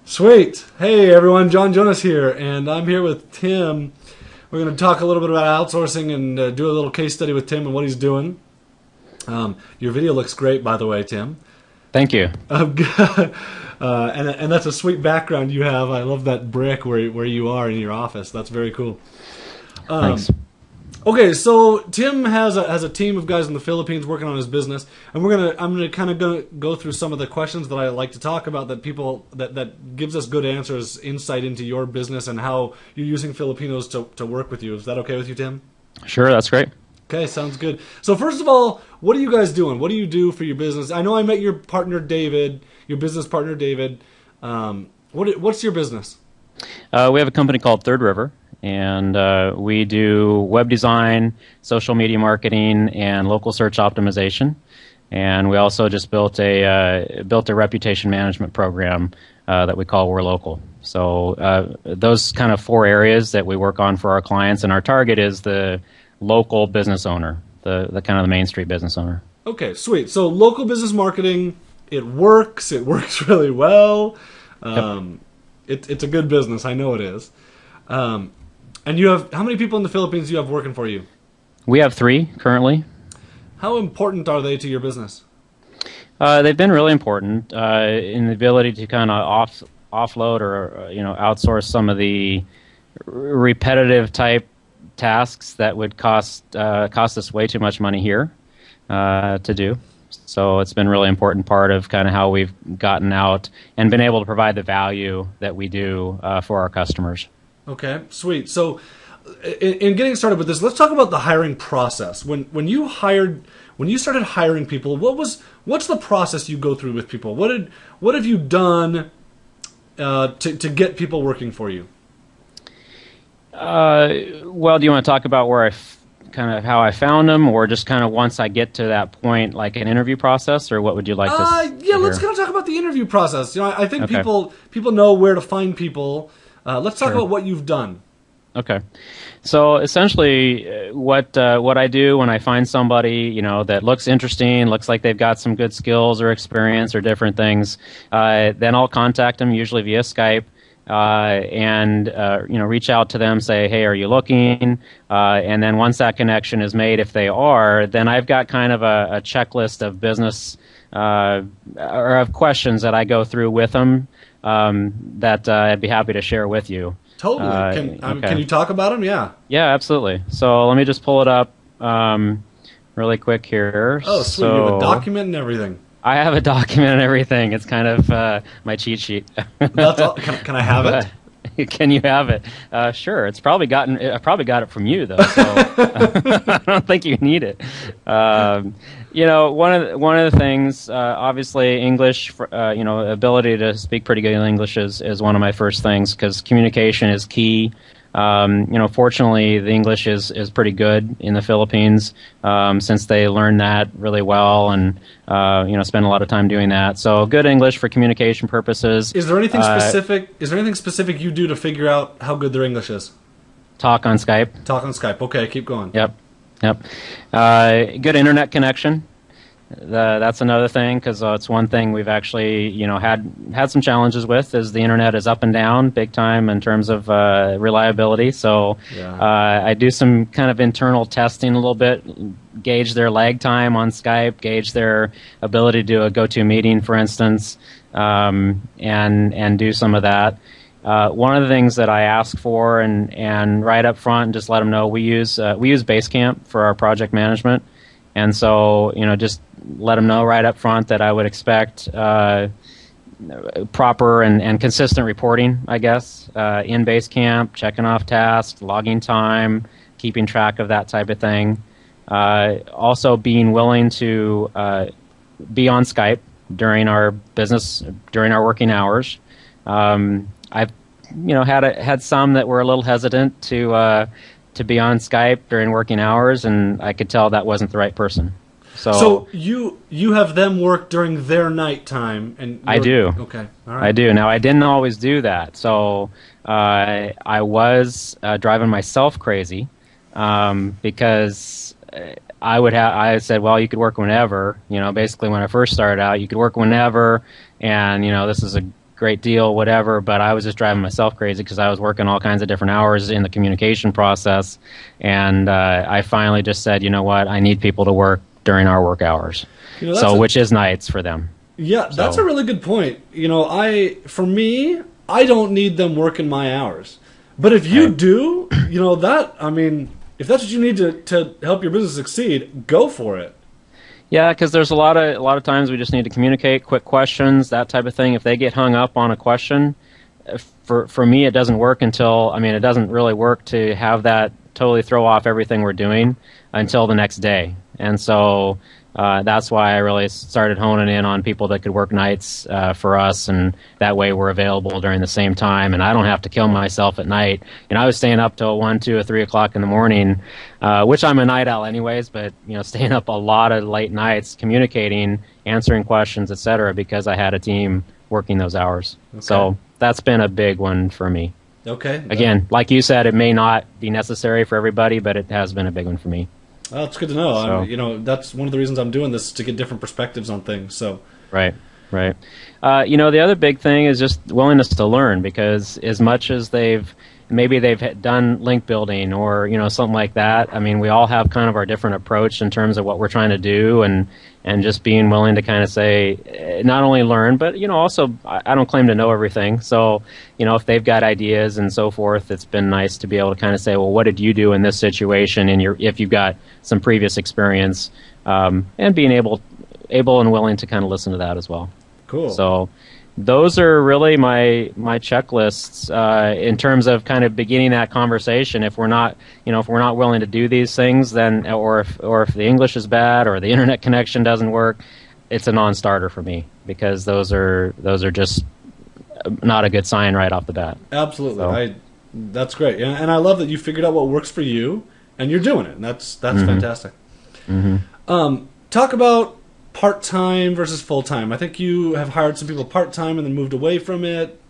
Sweet. Hey everyone, John Jonas here, and I'm here with Tim. We're going to talk a little bit about outsourcing and do a little case study with Tim and what he's doing. Your video looks great, by the way, Tim. Thank you. And that's a sweet background you have. I love that brick where you are in your office. That's very cool. Thanks. Okay, so Tim has a team of guys in the Philippines working on his business, and I'm gonna kind of go through some of the questions that I like to talk about that gives us good answers, insight into your business and how you're using Filipinos to work with you. Is that okay with you, Tim? Sure, that's great. Okay, sounds good. So first of all, what are you guys doing? What do you do for your business? I know I met your partner David, your business partner David. What's your business? We have a company called Third River, and we do web design, social media marketing, and local search optimization. And we also just built a reputation management program that we call We're Local. So those kind of four areas that we work on for our clients, and our target is the local business owner, the kind of the Main Street business owner. Okay, sweet. So local business marketing, it works really well. Yep. It's a good business. I know it is. And you have, how many people in the Philippines do you have working for you? We have 3 currently. How important are they to your business? They've been really important in the ability to kind of offload or outsource some of the repetitive type tasks that would cost us way too much money here to do. So it's been a really important part of kind of how we've gotten out and been able to provide the value that we do for our customers. Okay, sweet. So in getting started with this, let's talk about the hiring process. When you started hiring people, what's the process you go through with people? What have you done to get people working for you? Well, do you want to talk about where kind of how I found them, or just kind of once I get to that point, like an interview process, or what would you like to? Yeah, let's kind of talk about the interview process. I think Okay. people know where to find people. Let's talk Sure. about what you've done. Okay, so essentially, what I do when I find somebody that looks interesting, looks like they've got some good skills or experience or different things, then I'll contact them usually via Skype. And reach out to them, say, hey, are you looking? And then once that connection is made, if they are, then I've got kind of a checklist of business or of questions that I go through with them that I'd be happy to share with you. Totally. Can you talk about them? Yeah. Yeah, absolutely. So let me just pull it up really quick here. Oh, sweet. You have a document and everything. I have a document and everything. It's kind of my cheat sheet. That's all. Can I have it? Can you have it? Sure. I probably got it from you though, so I don't think you need it. One of the things, obviously, English. Ability to speak pretty good English is one of my first things because communication is key. Fortunately, the English is pretty good in the Philippines since they learn that really well and spend a lot of time doing that. So good English for communication purposes. Is there anything specific? Is there anything specific you do to figure out how good their English is? Talk on Skype. Talk on Skype. Okay, keep going. Yep. Good internet connection. That's another thing because it's one thing we've actually had some challenges with is the internet is up and down big time in terms of reliability. So Yeah. I do some kind of internal testing a little bit, gauge their lag time on Skype, gauge their ability to do a go-to-meeting, for instance, and do some of that. One of the things that I ask for and right up front, just let them know we use Basecamp for our project management. And so, just let them know right up front that I would expect proper and consistent reporting, I guess, in Basecamp, checking off tasks, logging time, keeping track of that type of thing. Also being willing to be on Skype during our working hours. I've had some that were a little hesitant to be on Skype during working hours, and I could tell that wasn't the right person. So you have them work during their nighttime, and I do. Okay, all right. I do. Now I didn't always do that, so I was driving myself crazy because I said, well, you could work whenever. Basically when I first started out, you could work whenever, and this is a great deal, whatever, but I was just driving myself crazy because I was working all kinds of different hours in the communication process. And I finally just said, you know what, I need people to work during our work hours. Which is nights for them. Yeah, that's a really good point. For me, I don't need them working my hours. But if you do, if that's what you need to help your business succeed, go for it. Yeah, because there's a lot of times we just need to communicate, quick questions, that type of thing. If they get hung up on a question, for me it doesn't work it doesn't really work to have that totally throw off everything we're doing until the next day. And so that's why I really started honing in on people that could work nights for us, and that way we're available during the same time, and I don't have to kill myself at night. I was staying up till 1, 2, or 3 o'clock in the morning, which I'm a night owl anyways, but staying up a lot of late nights, communicating, answering questions, etc., because I had a team working those hours. Okay. So that's been a big one for me. Okay. Again, like you said, it may not be necessary for everybody, but it has been a big one for me. Well, it's good to know. So, that's one of the reasons I'm doing this, to get different perspectives on things. So, right. The other big thing is just willingness to learn, because as much as they've done link building or something like that, we all have kind of our different approach in terms of what we're trying to do, and just being willing to kind of say, not only learn, but also, I don't claim to know everything. So if they've got ideas and so forth, it's been nice to be able to kind of say, well, what did you do in this situation, and if you've got some previous experience, and being able and willing to kind of listen to that as well. Cool. So those are really my checklists in terms of kind of beginning that conversation. If we're not willing to do these things, then or if the English is bad or the internet connection doesn't work, it's a non-starter for me, because those are just not a good sign right off the bat. Absolutely. So. That's great. And I love that you figured out what works for you and you're doing it. And that's fantastic. Mm-hmm. Talk about part-time versus full-time. I think you have hired some people part-time and then moved away from it.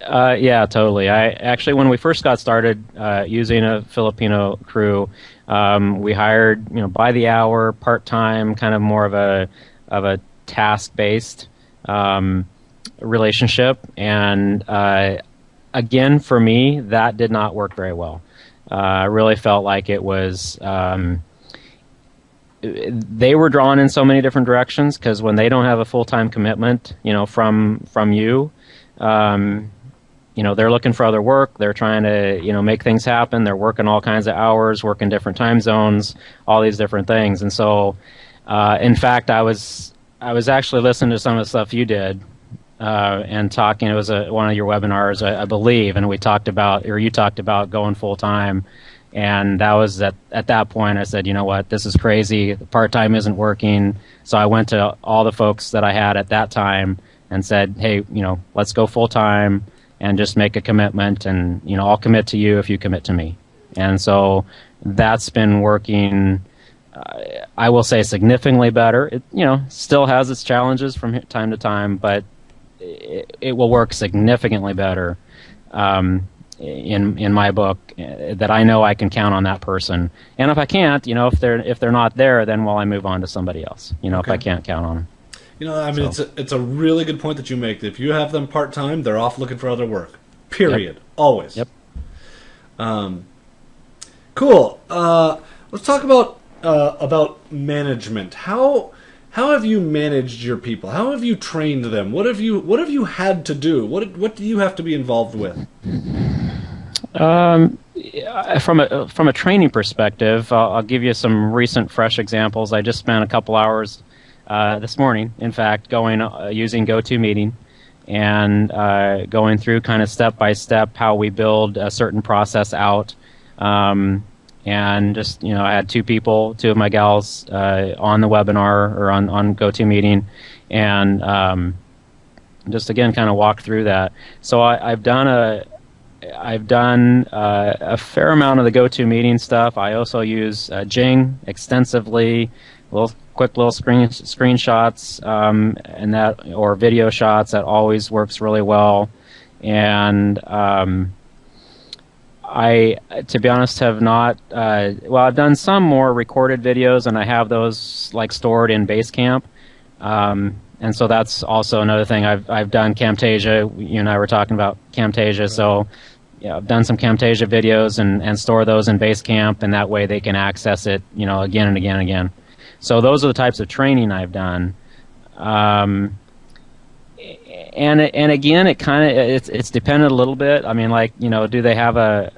Yeah, totally. I actually, when we first got started using a Filipino crew, we hired by the hour, part-time, kind of more of a task-based relationship. And again, for me, that did not work very well. I really felt like it was. They were drawn in so many different directions, because when they don't have a full-time commitment, from you, they're looking for other work. They're trying to, make things happen. They're working all kinds of hours, working different time zones, all these different things. And so, in fact, I was actually listening to some of the stuff you did, and talking. It was one of your webinars, I believe, and you talked about going full-time. And that was at that point I said, you know what, this is crazy. The part-time isn't working. So I went to all the folks that I had at that time and said, hey, let's go full-time and just make a commitment. And, I'll commit to you if you commit to me. And so that's been working, I will say, significantly better. It, still has its challenges from time to time, but it will work significantly better. In my book, that I know I can count on that person. And if I can't, if they're not there, then I move on to somebody else. Okay. If I can't count on them. It's a really good point that you make. That if you have them part time, they're off looking for other work. Period. Yep. Always. Yep. Cool. Let's talk about management. How have you managed your people? How have you trained them? What have you had to do? What do you have to be involved with? From a training perspective, I'll give you some recent, fresh examples. I just spent a couple hours this morning, in fact, using GoToMeeting and going through kind of step by step how we build a certain process out. And just, I had two of my gals on the webinar or on GoToMeeting, and just again kind of walk through that. So I've done a fair amount of the GoToMeeting stuff. I also use Jing extensively, quick little screenshots and that, or video shots. That always works really well. And I, to be honest, have not. I've done some more recorded videos, and I have those stored in Basecamp. and so that's also another thing. I've done Camtasia. You and I were talking about Camtasia, right. So yeah, I've done some Camtasia videos and store those in Basecamp, and that way they can access it, again and again and again. So those are the types of training I've done. And again, it kind of it's dependent a little bit. I mean, like, do they have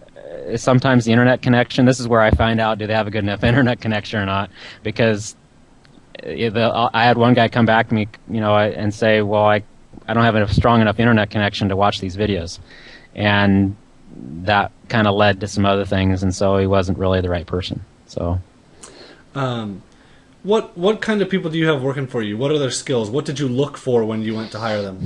sometimes the internet connection? This is where I find out, do they have a good enough internet connection or not? Because I had one guy come back to me, and say, well, I don't have a strong enough internet connection to watch these videos, and that kind of led to some other things, and so he wasn't really the right person. So, what kind of people do you have working for you? What are their skills? What did you look for when you went to hire them?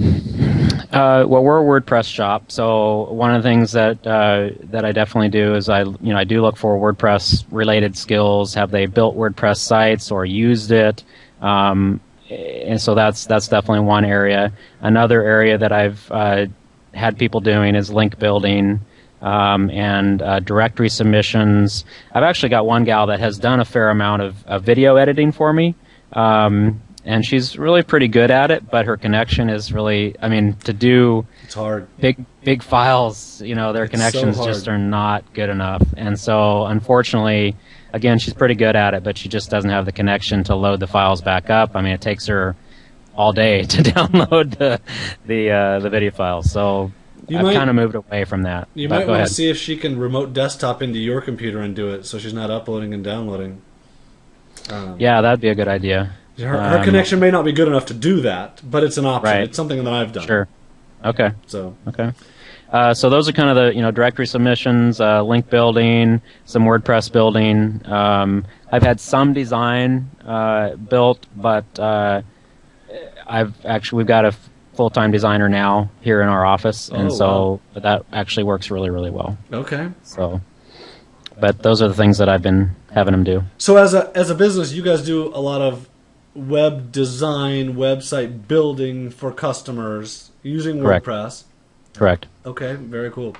Well, we're a WordPress shop, so one of the things that I definitely do is I do look for WordPress related skills. Have they built WordPress sites or used it? And so that's definitely one area. Another area that I've had people doing is link building and directory submissions. I've actually got one gal that has done a fair amount of video editing for me. And she's really pretty good at it, but her connection is really, to do it's hard. Big files, their connections just are not good enough. And so, unfortunately, again, she's pretty good at it, but she just doesn't have the connection to load the files back up. It takes her all day to download the video files. So I've kind of moved away from that. You might want to see if she can remote desktop into your computer and do it, so she's not uploading and downloading. Yeah, that'd be a good idea. Her connection may not be good enough to do that, but it's an option. Right. It's something that I've done. Sure. Okay. So those are kind of the directory submissions, link building, some WordPress building. I've had some design built, but we've got a full-time designer now here in our office, and but that actually works really, really well. Okay. So, but those are the things that I've been having them do. So as a business, you guys do a lot of web design, website building for customers using Correct. WordPress. Correct. Okay, very cool.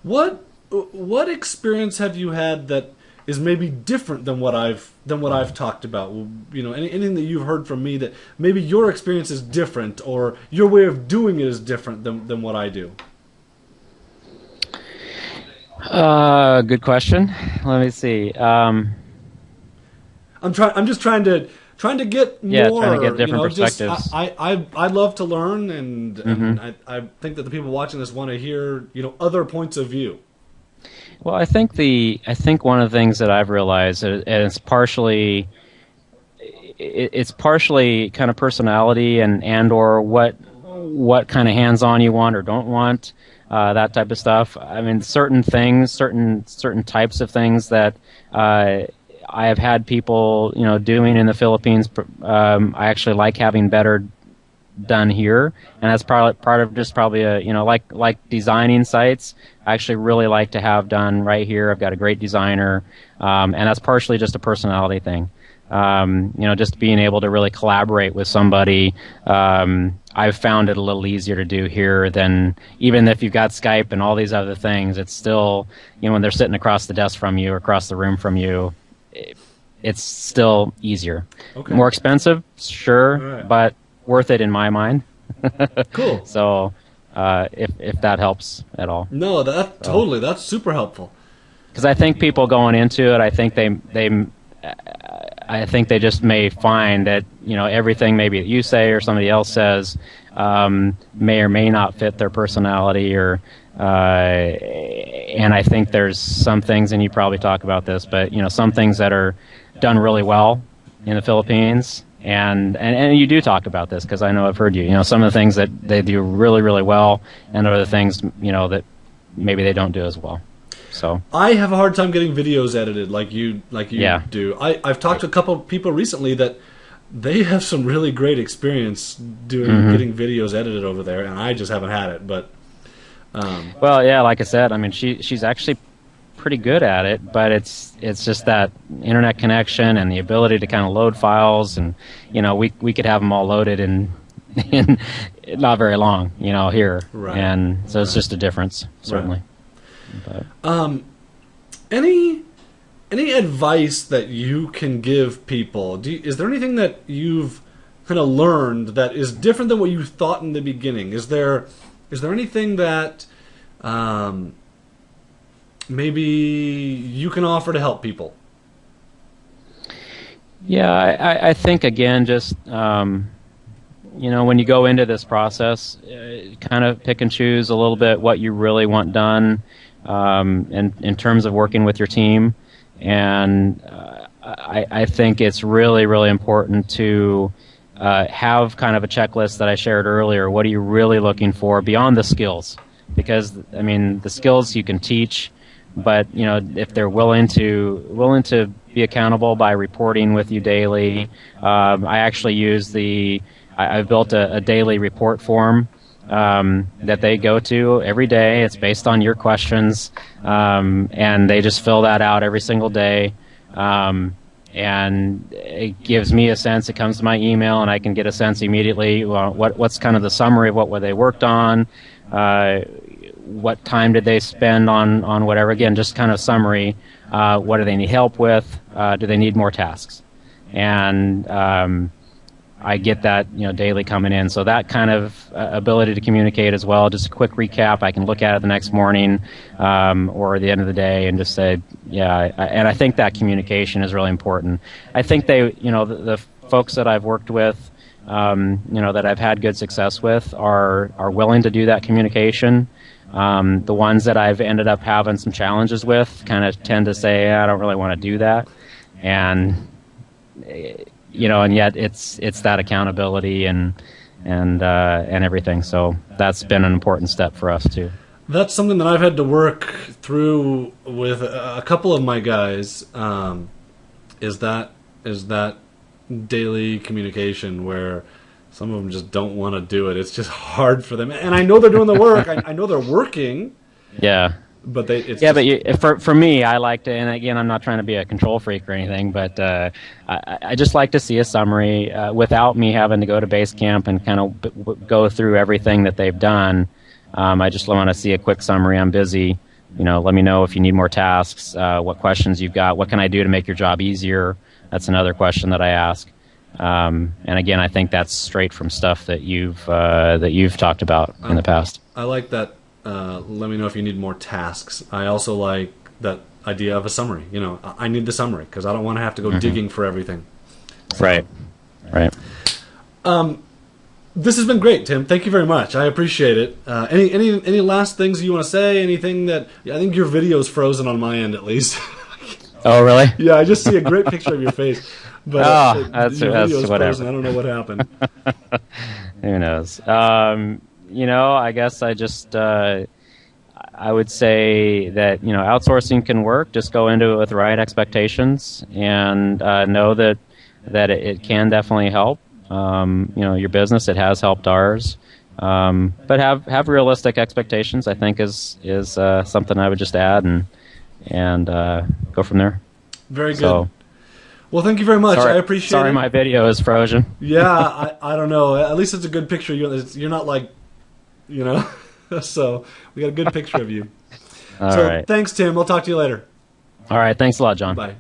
What experience have you had that is maybe different than what I've talked about? Anything that you've heard from me that maybe your experience is different, or your way of doing it is different than what I do? Good question. Let me see. I'm just trying to get more. Trying to get different perspectives. I love to learn, and I think that the people watching this want to hear other points of view. Well, I think one of the things that I've realized, and it's partially kind of personality and or what kind of hands-on you want or don't want, that type of stuff. Certain things, certain types of things that I have had people doing in the Philippines. I actually like having better done here, and that's part of just probably like designing sites. I actually really like to have done right here. I've got a great designer, and that's partially just a personality thing. Just being able to really collaborate with somebody. I've found it a little easier to do here than even if you've got Skype and all these other things. It's still, when they're sitting across the desk from you or across the room from you, it's still easier. Okay. More expensive, sure, right. But worth it in my mind. Cool. So, if that helps at all. No, totally. That's super helpful. Because I think people going into it, I think they just may find that everything maybe that you say or somebody else says may or may not fit their personality, or and I think there's some things, and you probably talk about this, but some things that are done really well in the Philippines, and you do talk about this because I know I've heard you. Some of the things that they do really, really well, and other things that maybe they don't do as well. So I have a hard time getting videos edited like you do. I've talked to a couple of people recently that they have some really great experience getting videos edited over there, and I just haven't had it. But well, yeah, like I said, she's actually pretty good at it, but it's just that internet connection and the ability to kind of load files, and we could have them all loaded in not very long, here, right. And so it's just a difference, certainly. Right. But. Any advice that you can give people? Is there anything that you've kind of learned that is different than what you thought in the beginning? Is there anything that maybe you can offer to help people? Yeah, I think, again, just, when you go into this process, kind of pick and choose a little bit what you really want done in terms of working with your team. And I think it's really, really important to have kind of a checklist that I shared earlier. What are you really looking for beyond the skills? Because, I mean, the skills you can teach, but if they're willing to be accountable by reporting with you daily. I actually use I've built a daily report form that they go to every day. It's based on your questions, and they just fill that out every single day. And it gives me a sense. It comes to my email, and I can get a sense immediately. What's kind of the summary of what they worked on? What time did they spend on whatever? Again, just kind of summary. What do they need help with? Do they need more tasks? And I get that daily coming in. So that kind of ability to communicate as well. Just a quick recap. I can look at it the next morning or at the end of the day and just say, yeah. And I think that communication is really important. I think the folks that I've worked with, that I've had good success with, are willing to do that communication. The ones that I've ended up having some challenges with kind of tend to say, I don't really want to do that. And and yet it's that accountability and everything. So that's been an important step for us too. That's something that I've had to work through with a couple of my guys. Is that daily communication where some of them just don't want to do it. It's just hard for them, and I know they're doing the work. I know they're working. Yeah. But for me, I like to, and again, I'm not trying to be a control freak or anything, but I just like to see a summary without me having to go to base camp and kind of go through everything that they've done. I just want to see a quick summary. I'm busy. Let me know if you need more tasks, what questions you've got, what can I do to make your job easier? That's another question that I ask. And again, I think that's straight from stuff that you've talked about in the past. I like that. Let me know if you need more tasks. I also like that idea of a summary. I need the summary because I don't want to have to go digging for everything. Right. This has been great, Tim. Thank you very much. I appreciate it. Any last things you want to say? Anything that I think your video's frozen on my end at least. Oh, really? Yeah, I just see a great picture of your face. But that's video's whatever. Frozen. I don't know what happened. Who knows? I guess I would say that, outsourcing can work. Just go into it with the right expectations and know that it can definitely help. Your business. It has helped ours. But have realistic expectations, I think, is something I would just add and go from there. Very good. Well, thank you very much. I appreciate it. Sorry, my video is frozen. Yeah, I don't know. At least it's a good picture. You're not like, so we got a good picture of you. All right. Thanks, Tim. I'll talk to you later. All right. Thanks a lot, John. Bye.